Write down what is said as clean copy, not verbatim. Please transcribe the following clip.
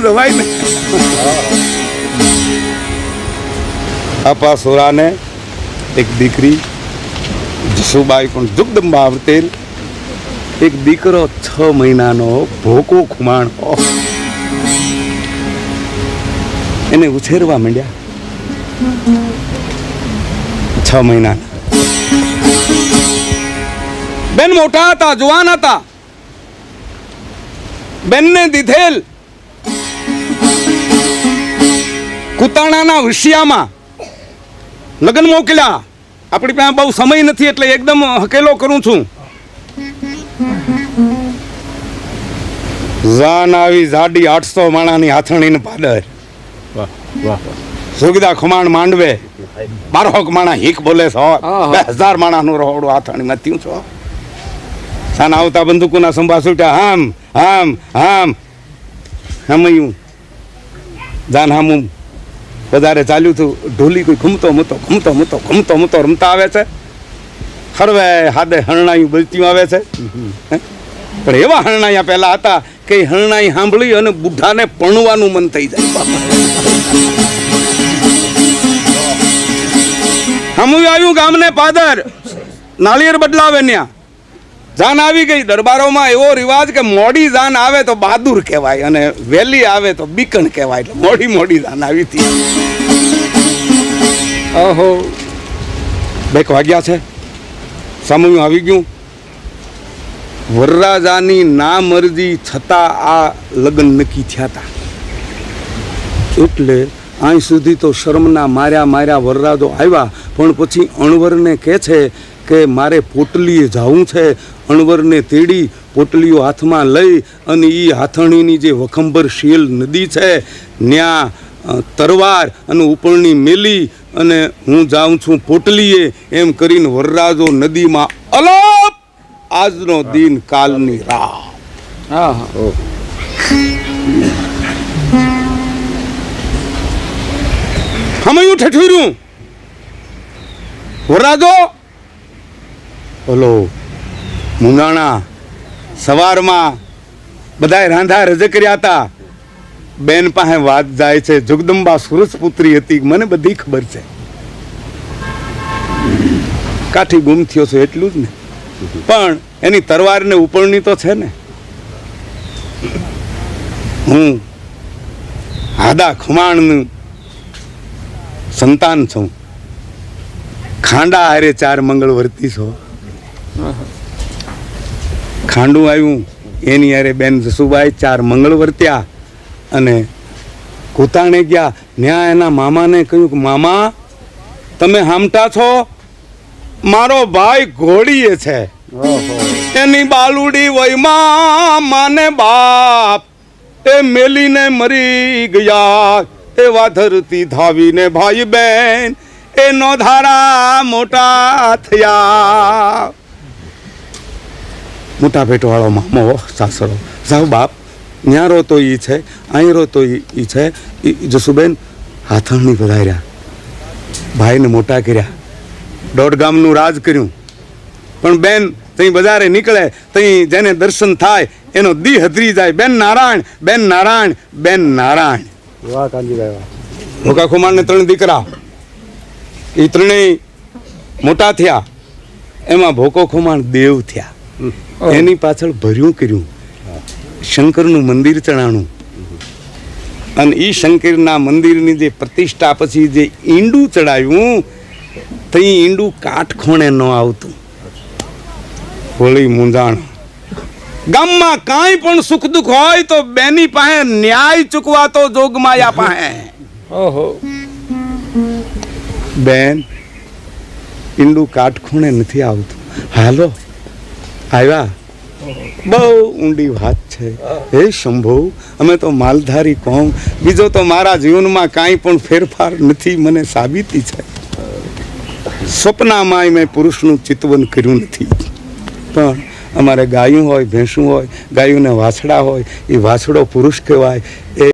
દવાઈ ને આપા સોરાને એક દીકરી જસુબાઈ પણ જગદંબા આવતેલ એક દીકરો 6 મહિનાનો ભોકો ખુમાણ એને ઉછેરવા માંડ્યા 6 મહિના બેન મોટા હતા જુવાન હતા બેનને દીધેલ કુતાણાના વિષયામાં લગ્ન મોકલ્યા આપણી પાસે બહુ સમય નથી એટલે એકદમ હકેલો કરું છું જાન આવી જાડી 800 માણાની હાથણીને પાદર સુગીદા ખુમાણ માંડવે 12 માણા હીક બોલે 1000 માણાનું રોડું હાથણીમાં થયું છો સાન આવતા બંદૂકોના સંભા છૂટ્યા હામ હામ હામ હમયું જાન હામું વધારે ચાલ્યું હતું ઢોલી કોઈ ઘૂમતો રમતા આવે છે ખરવે હાથે હરણાયું બળતીયું આવે છે પણ એવા હરણાયા પહેલા હતા કે હરણાઈ સાંભળી અને બુઢાને પરણવાનું મન થઈ જાય હમું આવ્યું ગામને પાદર નાળિયેર બદલાવે ન્યા જાન આવી ગઈ દરબારોમાં એવો રિવાજ કે મોડી જાન આવે તો બહાદુર કહેવાય અને વહેલી આવે તો બીકણ કહેવાય એટલે મોડી જાન આવી હતી ઓહો 2 વાગ્યા છે સમયું આવી ગયું વરરાજાની ના મરજી છતાં આ લગ્ન નક્કી થયા હતા એટલે અહીં સુધી તો શરમના માર્યા વરરાજો આવ્યા પણ પછી અણવરને કહે છે કે મારે પોટલીએ જવું છે અણવરને તેડી પોટલીઓ હાથમાં લઈ અને એ હાથણીની જે વખંબર શેલ નદી છે ત્યાં તરવાર અને ઉપરની મેલી અને હું જાઉં છું પોટલીએ એમ કરીને વરરાજો નદીમાં અલોપ આજનો દિન કાલની રાત હમયું ઠઠુર્યું વરરાજો ઓલો મુંડાણા સવારમાં બધાય રાંધા રજ કર્યા હતા બેન પાસે વાત જાય છે જગદંબા સુરજપુત્રી હતી મને બધી ખબર છે કાઠી ગુમ થયો છે એટલું જ ને પણ એની તરવારને ઉપરની તો છે ને હું હાદા ખુમાણનું સંતાન છું ખાંડા હારે 4 મંગળ વર્તી છો ખાંડું આવ્યું એની હારે બેન જસુબાઈ 4 મંગળ વર્ત્યા અને કુતાણે ગયા ન્યા એના મામાને કહ્યું કે મામા તમે હામટા છો મારો ભાઈ ઘોડીએ છે એની બાલુડી વયમાં માને બાપ એ મેલીને મરી ગયા એવા ધરતી ધાવીને ભાઈ બેન એનો ધારા મોટા થયા મોટા પેટવાળો મામો સાસરો જાઓ બાપ ન્યા રો તો ઈ છે અહીં રો તો ઈ છે જસુબેન હાથણની વધાર્યા ભાઈને મોટા કર્યા 1.5 ગામનું રાજ કર્યું પણ બેન તઈ બજારે નીકળે તઈ જેને દર્શન થાય એનો દી હદરી જાય બેન નારાયણ બેન નારાયણ બેન નારાયણ વાહ કાંજીભાઈ વાહ ભોકા ખુમાણને 3 દીકરા એ ત્રણેય મોટા થયા એમાં ભોકો ખુમાણ દેવ થયા એની પાછળ ભર્યું કર્યું શંકરનું મંદિર ચણાણું અને એ શંકરના મંદિરની જે પ્રતિષ્ઠા પછી જે ઈંડું ચડાવ્યું તો એ ઈંડું કાટખોણે ન આવતું હોળી મૂંઝાણ ગામમાં કાંઈ પણ સુખ દુઃખ હોય તો બેની પાસે ન્યાય ચૂકવાતો જોગમાયા પાસે ઓહો બેન ઈંડું કાટખોણે નથી આવતું હાલો આવ્યા બહુ ઊંડી વાત છે હે શંભુ અમે તો માલધારી કોમ બીજો તો મારા જીવનમાં કાંઈ પણ ફેરફાર નથી મને સાબિતી છે સ્વપ્નમાં મેં પુરુષનું ચિતવન કર્યું નથી પણ અમારે ગાયું હોય ભેંસું હોય ગાયુંને વાછડા હોય એ વાછડો પુરુષ કહેવાય એ